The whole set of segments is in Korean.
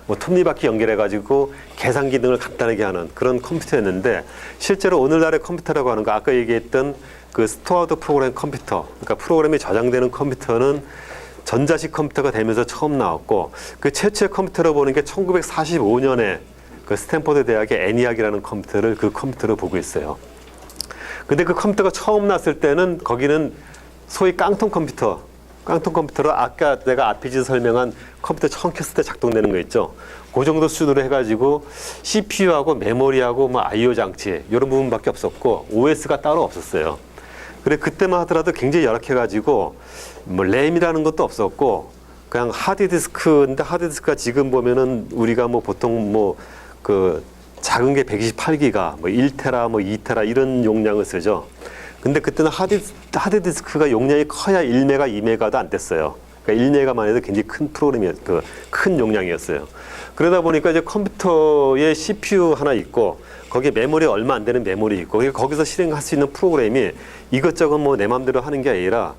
뭐 톱니바퀴 연결해가지고 계산 기능을 간단하게 하는 그런 컴퓨터였는데 실제로 오늘날의 컴퓨터라고 하는 거 아까 얘기했던 그 스토어드 프로그램 컴퓨터, 그러니까 프로그램이 저장되는 컴퓨터는 전자식 컴퓨터가 되면서 처음 나왔고 그 최초의 컴퓨터로 보는 게 1945년에 그 스탠퍼드 대학의 애니악이라는 컴퓨터를 그 컴퓨터로 보고 있어요. 근데 그 컴퓨터가 처음 났을 때는 거기는 소위 깡통 컴퓨터로 아까 내가 RPG 설명한 컴퓨터 처음 켰을 때 작동되는 거 있죠. 그 정도 수준으로 해가지고 CPU하고 메모리하고 뭐 I/O 장치 이런 부분밖에 없었고 OS가 따로 없었어요. 그래 그때만 하더라도 굉장히 열악해가지고 뭐 램이라는 것도 없었고 그냥 하드디스크인데 하드디스크가 지금 보면은 우리가 뭐 보통 뭐 그 작은 게 128기가 뭐 1테라 뭐 2테라 이런 용량을 쓰죠. 근데 그때는 하드디스크가 용량이 커야 1메가 2메가도 안 됐어요. 그러니까 1메가만 해도 굉장히 큰 큰 용량이었어요. 그러다 보니까 이제 컴퓨터에 CPU 하나 있고 거기에 메모리 얼마 안 되는 메모리 있고 거기서 실행할 수 있는 프로그램이 이것저것 뭐 내 마음대로 하는 게 아니라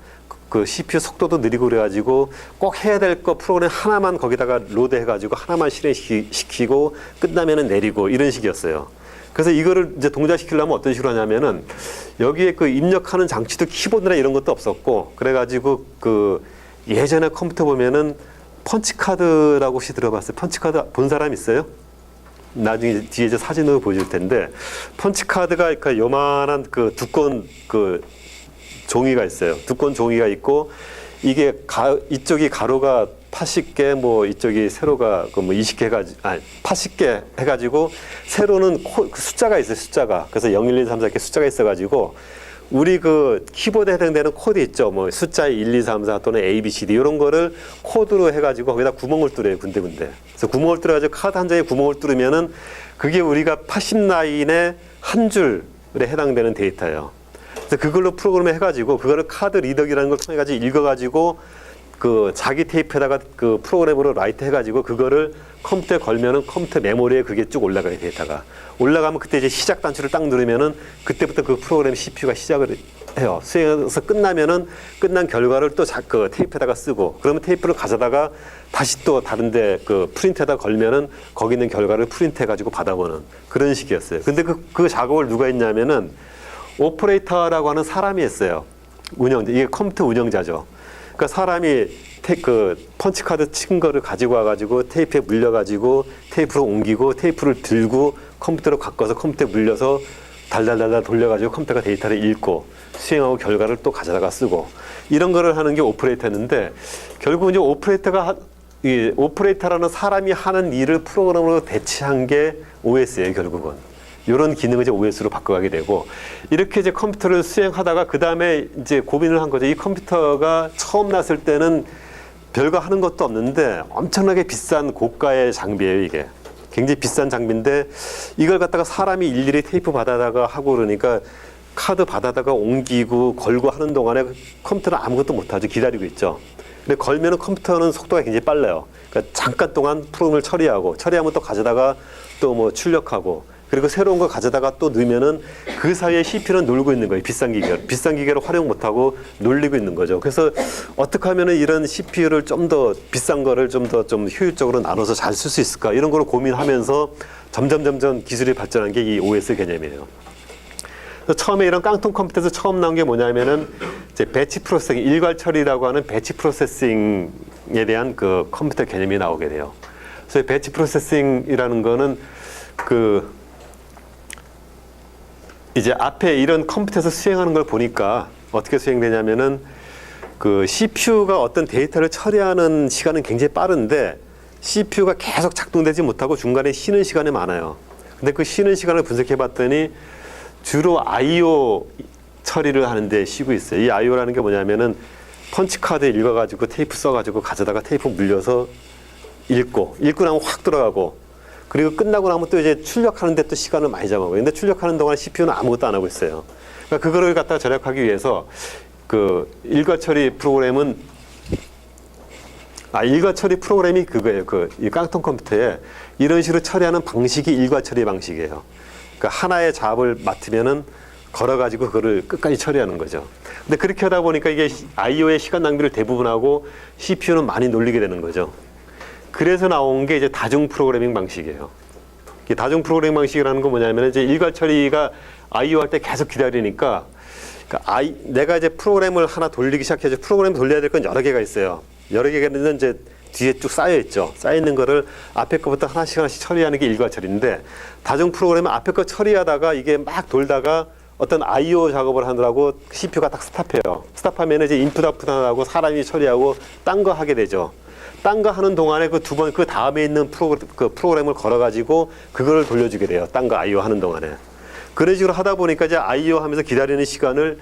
그 CPU 속도도 느리고 그래가지고 꼭 해야 될 거 프로그램 하나만 거기다가 로드해가지고 하나만 실행시키고 끝나면은 내리고 이런 식이었어요. 그래서 이거를 이제 동작시키려면 어떤 식으로 하냐면은 여기에 그 입력하는 장치도 키보드나 이런 것도 없었고 그래가지고 그 예전에 컴퓨터 보면은 펀치카드라고 혹시 들어봤어요? 펀치카드 본 사람 있어요? 나중에 뒤에 저 사진으로 보여줄 텐데 펀치카드가 그 요만한 그 두꺼운 그 종이가 있어요. 두꺼운 종이가 있고 이게 이쪽이 가로가 80개 뭐 이쪽이 세로가 그 뭐 20개 해가지고 80개 해가지고 세로는 숫자가 있어요. 숫자가 그래서 0, 1, 2, 3, 4개 숫자가 있어가지고 우리 그 키보드에 해당되는 코드 있죠. 뭐 숫자 1, 2, 3, 4 또는 A, B, C, D 이런 거를 코드로 해가지고 거기다 구멍을 뚫어요. 군데군데. 그래서 구멍을 뚫어가지고 카드 한 장에 구멍을 뚫으면은 그게 우리가 80라인의 한 줄에 해당되는 데이터예요. 그래서 그걸로 프로그램을 해가지고 그거를 카드 리더기라는 걸 통해가지고 읽어가지고 그 자기 테이프에다가 그 프로그램으로 라이트 해가지고 그거를 컴퓨터에 걸면은 컴퓨터 메모리에 그게 쭉 올라가요. 데이터가 올라가면 그때 이제 시작 단추를 딱 누르면은 그때부터 그 프로그램 CPU가 시작을 해요. 수행해서 끝나면은 끝난 결과를 또 그 테이프에다가 쓰고 그러면 테이프를 가져다가 다시 또 다른데 그 프린트에다 걸면은 거기 있는 결과를 프린트해가지고 받아보는 그런 식이었어요. 근데 그 작업을 누가 했냐면은 오퍼레이터라고 하는 사람이 했어요. 이게 컴퓨터 운영자죠. 그러니까 사람이 그 펀치카드 친 거를 가지고 와가지고 테이프에 물려가지고 테이프로 옮기고 테이프를 들고 컴퓨터로 바꿔서 컴퓨터에 물려서 달달달달 돌려가지고 컴퓨터가 데이터를 읽고 수행하고 결과를 또 가져다가 쓰고 이런 거를 하는 게 오퍼레이터였는데 결국 이제 오퍼레이터라는 사람이 하는 일을 프로그램으로 대체한 게 OS예요. 결국은. 이런 기능을 이제 OS로 바꿔가게 되고 이렇게 이제 컴퓨터를 수행하다가 그 다음에 이제 고민을 한 거죠. 이 컴퓨터가 처음 났을 때는 별거 하는 것도 없는데 엄청나게 비싼 고가의 장비예요. 이게 굉장히 비싼 장비인데 이걸 갖다가 사람이 일일이 테이프 받아다가 하고 그러니까 카드 받아다가 옮기고 걸고 하는 동안에 컴퓨터는 아무것도 못하죠. 기다리고 있죠. 근데 걸면은 컴퓨터는 속도가 굉장히 빨라요. 그러니까 잠깐 동안 프로그램을 처리하면 또 가져다가 또 뭐 출력하고 그리고 새로운 거 가져다가 또 넣으면은 그 사이에 CPU는 놀고 있는 거예요. 비싼 기계를 활용 못하고 놀리고 있는 거죠. 그래서 어떻게 하면은 이런 CPU를 좀 더 비싼 거를 좀 효율적으로 나눠서 잘 쓸 수 있을까 이런 거를 고민하면서 점점 기술이 발전한 게 이 OS 개념이에요. 그래서 처음에 이런 깡통 컴퓨터에서 처음 나온 게 뭐냐면은 이제 배치 프로세싱, 일괄 처리라고 하는 배치 프로세싱에 대한 그 컴퓨터 개념이 나오게 돼요. 그래서 배치 프로세싱이라는 거는 이제 앞에 이런 컴퓨터에서 수행하는 걸 보니까 어떻게 수행되냐면은 그 CPU가 어떤 데이터를 처리하는 시간은 굉장히 빠른데 CPU가 계속 작동되지 못하고 중간에 쉬는 시간이 많아요. 근데 그 쉬는 시간을 분석해 봤더니 주로 I/O 처리를 하는데 쉬고 있어요. 이 I/O라는 게 뭐냐면은 펀치카드 읽어가지고 테이프 써가지고 가져다가 테이프 물려서 읽고 나면 확 들어가고 그리고 끝나고 나면 또 이제 출력하는데 또 시간을 많이 잡아요. 근데 출력하는 동안 CPU는 아무것도 안 하고 있어요. 그러니까 그거를 갖다가 절약하기 위해서 그 일괄 처리 프로그램이 그거예요. 이 깡통 컴퓨터에 이런 식으로 처리하는 방식이 일괄 처리 방식이에요. 그러니까 하나의 잡을 맡으면은 걸어가지고 그거를 끝까지 처리하는 거죠. 근데 그렇게 하다 보니까 이게 I/O의 시간 낭비를 대부분 하고 CPU는 많이 놀리게 되는 거죠. 그래서 나온 게 이제 다중 프로그래밍 방식이에요. 이 다중 프로그래밍 방식이라는 건 뭐냐면 이제 일괄 처리가 I/O 할 때 계속 기다리니까 그러니까 내가 이제 프로그램을 하나 돌리기 시작해서 프로그램 돌려야 될 건 여러 개가 있어요. 여러 개가 있는 이제 뒤에 쭉 쌓여 있죠. 쌓여 있는 거를 앞에 거부터 하나씩 하나씩 처리하는 게 일괄 처리인데 다중 프로그램은 앞에 거 처리하다가 이게 막 돌다가 어떤 I/O 작업을 하느라고 CPU가 딱 스탑해요. 스탑하면 이제 인풋 아웃풋 하고 사람이 처리하고 딴 거 하게 되죠. 딴 거 하는 동안에 그 두 번 그 다음에 있는 프로그램을 걸어가지고 그거를 돌려주게 돼요. 딴 거 I/O 하는 동안에. 그런 식으로 하다 보니까 이제 I/O 하면서 기다리는 시간을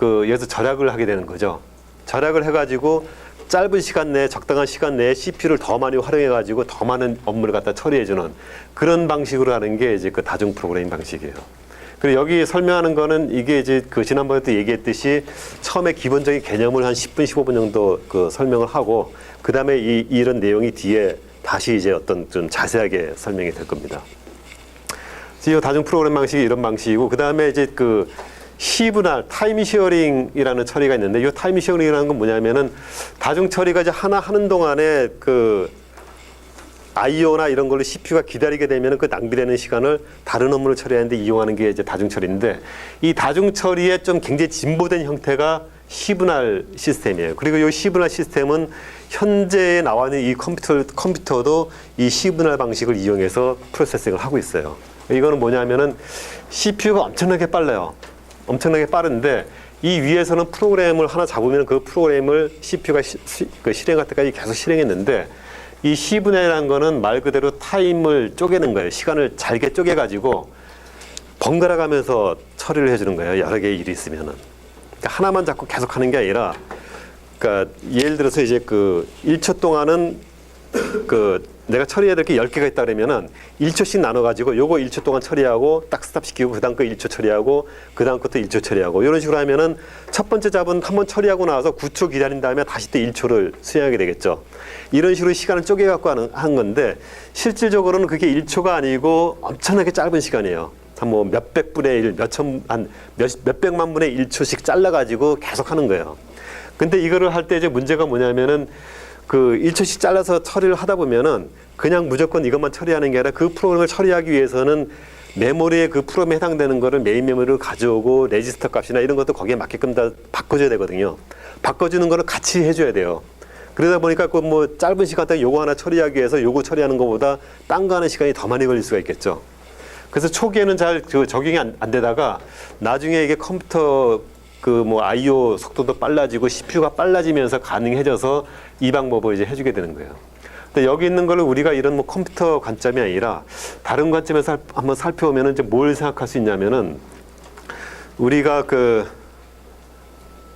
여기서 절약을 하게 되는 거죠. 절약을 해가지고 짧은 시간 내에 적당한 시간 내에 CPU를 더 많이 활용해가지고 더 많은 업무를 갖다 처리해주는 그런 방식으로 하는 게 이제 그 다중 프로그래밍 방식이에요. 그리고 여기 설명하는 거는 이게 이제 그 지난번에도 얘기했듯이 처음에 기본적인 개념을 한 10분, 15분 정도 그 설명을 하고 그 다음에 이런 내용이 뒤에 다시 이제 어떤 좀 자세하게 설명이 될 겁니다. 이 다중 프로그램 방식이 이런 방식이고 그 다음에 이제 그 시분할 타임 시어링이라는 처리가 있는데 이 타임 시어링이라는 건 뭐냐면은 다중 처리가 이제 하나 하는 동안에 그 I/O나 이런 걸로 CPU가 기다리게 되면 그 낭비되는 시간을 다른 업무를 처리하는데 이용하는 게 이제 다중 처리인데 이 다중 처리의 좀 굉장히 진보된 형태가 시분할 시스템이에요. 그리고 이 시분할 시스템은 현재 나와 있는 이 컴퓨터도 이 시분할 방식을 이용해서 프로세싱을 하고 있어요. 이거는 뭐냐면은 CPU가 엄청나게 빨라요. 엄청나게 빠른데 이 위에서는 프로그램을 하나 잡으면 그 프로그램을 CPU가 실행할 때까지 계속 실행했는데 이 시분해라는 거는 말 그대로 타임을 쪼개는 거예요. 시간을 잘게 쪼개가지고 번갈아 가면서 처리를 해주는 거예요. 여러 개의 일이 있으면은. 그러니까 하나만 잡고 계속 하는 게 아니라 그러니까 예를 들어서 이제 그 1초 동안은 내가 처리해야 될 게 10개가 있다 그러면은 1초씩 나눠가지고 요거 1초 동안 처리하고 딱 스탑시키고 그 다음 거 1초 처리하고 그 다음 것도 1초 처리하고 이런 식으로 하면은 첫 번째 잡은 한번 처리하고 나서 9초 기다린 다음에 다시 또 1초를 수행하게 되겠죠. 이런 식으로 시간을 쪼개갖고 한 건데 실질적으로는 그게 1초가 아니고 엄청나게 짧은 시간이에요. 한 뭐 몇백 분의 1, 몇백만 분의 1초씩 잘라가지고 계속 하는 거예요. 근데 이거를 할 때 이제 문제가 뭐냐면은 그 1초씩 잘라서 처리를 하다 보면은 그냥 무조건 이것만 처리하는 게 아니라 그 프로그램을 처리하기 위해서는 메모리에 그 프로그램에 해당되는 거를 메인 메모리로 가져오고 레지스터 값이나 이런 것도 거기에 맞게끔 다 바꿔줘야 되거든요. 바꿔주는 거를 같이 해줘야 돼요. 그러다 보니까 그 뭐 짧은 시간 동안 요거 하나 처리하기 위해서 요거 처리하는 것보다 딴 거 하는 시간이 더 많이 걸릴 수가 있겠죠. 그래서 초기에는 잘 적용이 안 되다가 나중에 이게 컴퓨터 그 뭐 I/O 속도도 빨라지고 CPU가 빨라지면서 가능해져서 이 방법을 이제 해주게 되는 거예요. 근데 여기 있는 거를 우리가 이런 뭐 컴퓨터 관점이 아니라 다른 관점에서 한번 살펴보면은 이제 뭘 생각할 수 있냐면은 우리가 그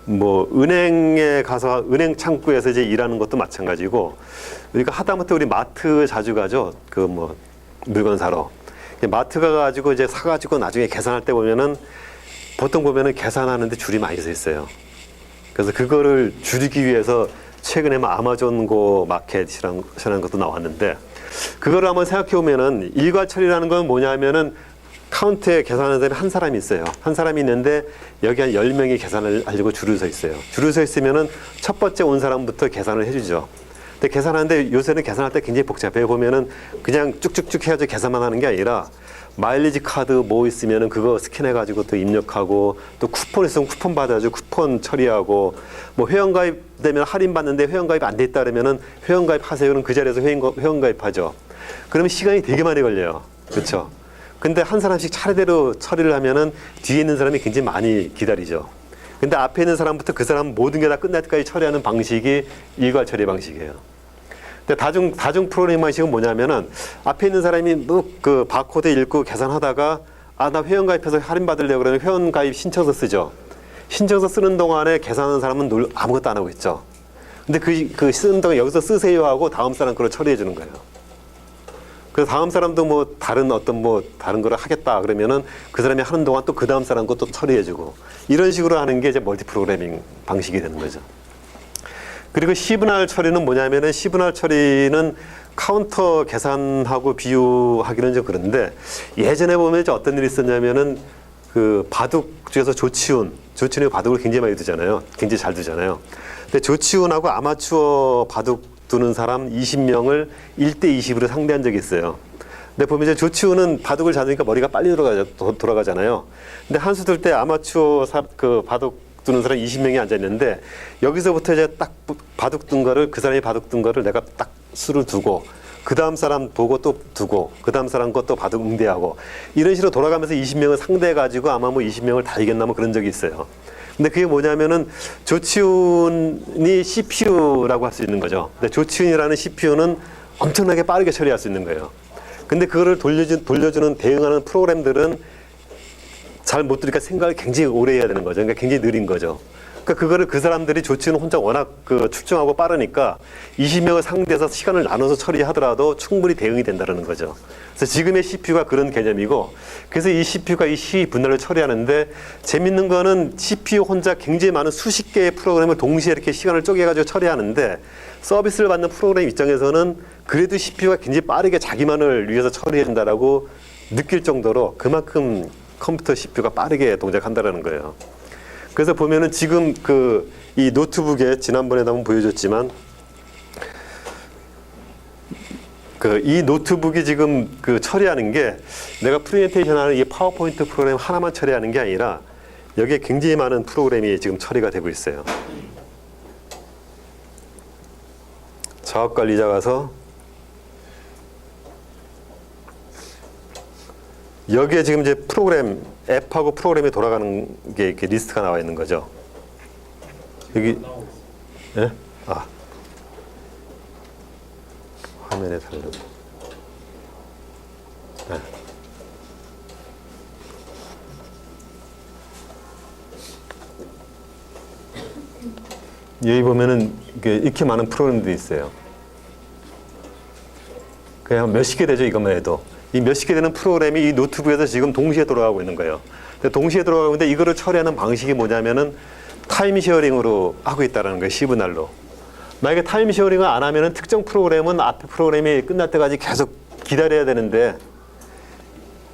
뭐 은행에 가서 은행 창구에서 이제 일하는 것도 마찬가지고 우리가 하다못해 우리 마트 자주 가죠. 그 뭐 물건 사러 마트 가가지고 이제 사가지고 나중에 계산할 때 보면은 보통 보면은 계산하는데 줄이 많이 서 있어요. 그래서 그거를 줄이기 위해서 최근에 뭐 아마존고 마켓이라는 것도 나왔는데 그거를 한번 생각해 보면은 일괄 처리라는 건 뭐냐면은 카운트에 계산하는 사람이 한 사람이 있어요. 한 사람이 있는데 여기 한 10명이 계산을 하려고 줄을 서 있어요. 줄을 서 있으면은 첫 번째 온 사람부터 계산을 해주죠. 근데 계산하는데 요새는 계산할 때 굉장히 복잡해요. 보면은 그냥 쭉쭉쭉 해가지고 계산만 하는 게 아니라 마일리지 카드 뭐 있으면은 그거 스캔해가지고 또 입력하고 또 쿠폰 있으면 쿠폰 받아가지고 쿠폰 처리하고 뭐 회원가입 되면 할인 받는데 회원가입 안 돼 있다 그러면은 회원가입 하세요는 그 자리에서 회원가입하죠. 그러면 시간이 되게 많이 걸려요. 그렇죠? 근데 한 사람씩 차례대로 처리를 하면은 뒤에 있는 사람이 굉장히 많이 기다리죠. 근데 앞에 있는 사람부터 그 사람 모든 게 다 끝날 때까지 처리하는 방식이 일괄 처리 방식이에요. 근데 다중 프로그래밍 방식은 뭐냐면은 앞에 있는 사람이 뭐 그 바코드 읽고 계산하다가 나 회원가입해서 할인 받으려고 그러면 회원가입 신청서 쓰죠. 신청서 쓰는 동안에 계산하는 사람은 아무것도 안 하고 있죠. 근데 그 쓰는 동안 여기서 쓰세요 하고 다음 사람 그걸 처리해 주는 거예요. 그래서 다음 사람도 뭐 다른 거를 하겠다 그러면은 그 사람이 하는 동안 또 그 다음 사람 것도 처리해주고 이런 식으로 하는 게 이제 멀티 프로그래밍 방식이 되는 거죠. 그리고 시분할 처리는 뭐냐면은 시분할 처리는 카운터 계산하고 비유하기는 좀 그런데 예전에 보면 이제 어떤 일이 있었냐면은 그 바둑 중에서 조치훈이 바둑을 굉장히 많이 두잖아요. 굉장히 잘 두잖아요. 근데 조치훈하고 아마추어 바둑 두는 사람 20명을 1대20으로 상대한 적이 있어요. 근데 보면 이제 조치훈은 바둑을 잘 두니까 머리가 빨리 돌아가잖아요. 근데 한 수 둘 때 아마추어 그 바둑 두는 사람 20명이 앉아 있는데 여기서부터 이제 딱 바둑 둔 거를 그 사람이 바둑 둔 거를 내가 딱 수를 두고 그 다음 사람 보고 또 두고 그 다음 사람 거 또 바둑 응대하고 이런 식으로 돌아가면서 20명을 상대해 가지고 아마 뭐 20명을 다 이겼나 뭐 그런 적이 있어요. 근데 그게 뭐냐면은 조치훈이 CPU라고 할 수 있는 거죠. 근데 조치훈이라는 CPU는 엄청나게 빠르게 처리할 수 있는 거예요. 근데 그거를 돌려주는 대응하는 프로그램들은 잘 못 들으니까 생각을 굉장히 오래 해야 되는 거죠. 그러니까 굉장히 느린 거죠. 그러니까 그거를 그 사람들이 조치는 혼자 워낙 그 출중하고 빠르니까 20명을 상대해서 시간을 나눠서 처리하더라도 충분히 대응이 된다는 거죠. 그래서 지금의 CPU가 그런 개념이고, 그래서 이 CPU가 이 시위 분할을 처리하는데 재밌는 거는 CPU 혼자 굉장히 많은 수십 개의 프로그램을 동시에 이렇게 시간을 쪼개가지고 처리하는데 서비스를 받는 프로그램 입장에서는 그래도 CPU가 굉장히 빠르게 자기만을 위해서 처리해준다라고 느낄 정도로 그만큼 컴퓨터 CPU가 빠르게 동작한다라는 거예요. 그래서 보면은 지금 그 이 노트북에 지난번에도 한번 보여줬지만 그 이 노트북이 지금 그 처리하는 게 내가 프레젠테이션 하는 이 파워포인트 프로그램 하나만 처리하는 게 아니라 여기에 굉장히 많은 프로그램이 지금 처리가 되고 있어요. 작업 관리자 가서 여기에 지금 이제 프로그램 앱하고 프로그램이 돌아가는 게 이렇게 리스트가 나와 있는 거죠. 여기 예? 아 화면에 달려. 네. 여기 보면은 이렇게 많은 프로그램들이 있어요. 그냥 몇십 개 되죠, 이것만 해도. 이 몇십 개 되는 프로그램이 이 노트북에서 지금 동시에 돌아가고 있는 거예요. 근데 동시에 돌아가고 있는데 이거를 처리하는 방식이 뭐냐면은 타임 쉐어링으로 하고 있다는 거예요, C분할로. 만약에 타임 쉐어링을 안 하면은 특정 프로그램은 앞에 프로그램이 끝날 때까지 계속 기다려야 되는데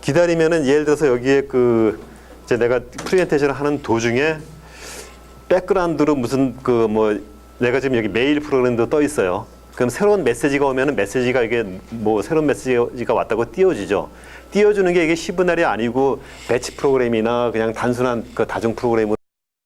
기다리면은 예를 들어서 여기에 그 이제 내가 프레젠테이션을 하는 도중에 백그라운드로 무슨 그 뭐 내가 지금 여기 메일 프로그램도 떠 있어요. 그럼 새로운 메시지가 오면은 메시지가 이게 뭐 새로운 메시지가 왔다고 띄워지죠. 띄워주는 게 이게 C분할이 아니고 배치 프로그램이나 그냥 단순한 그 다중 프로그램으로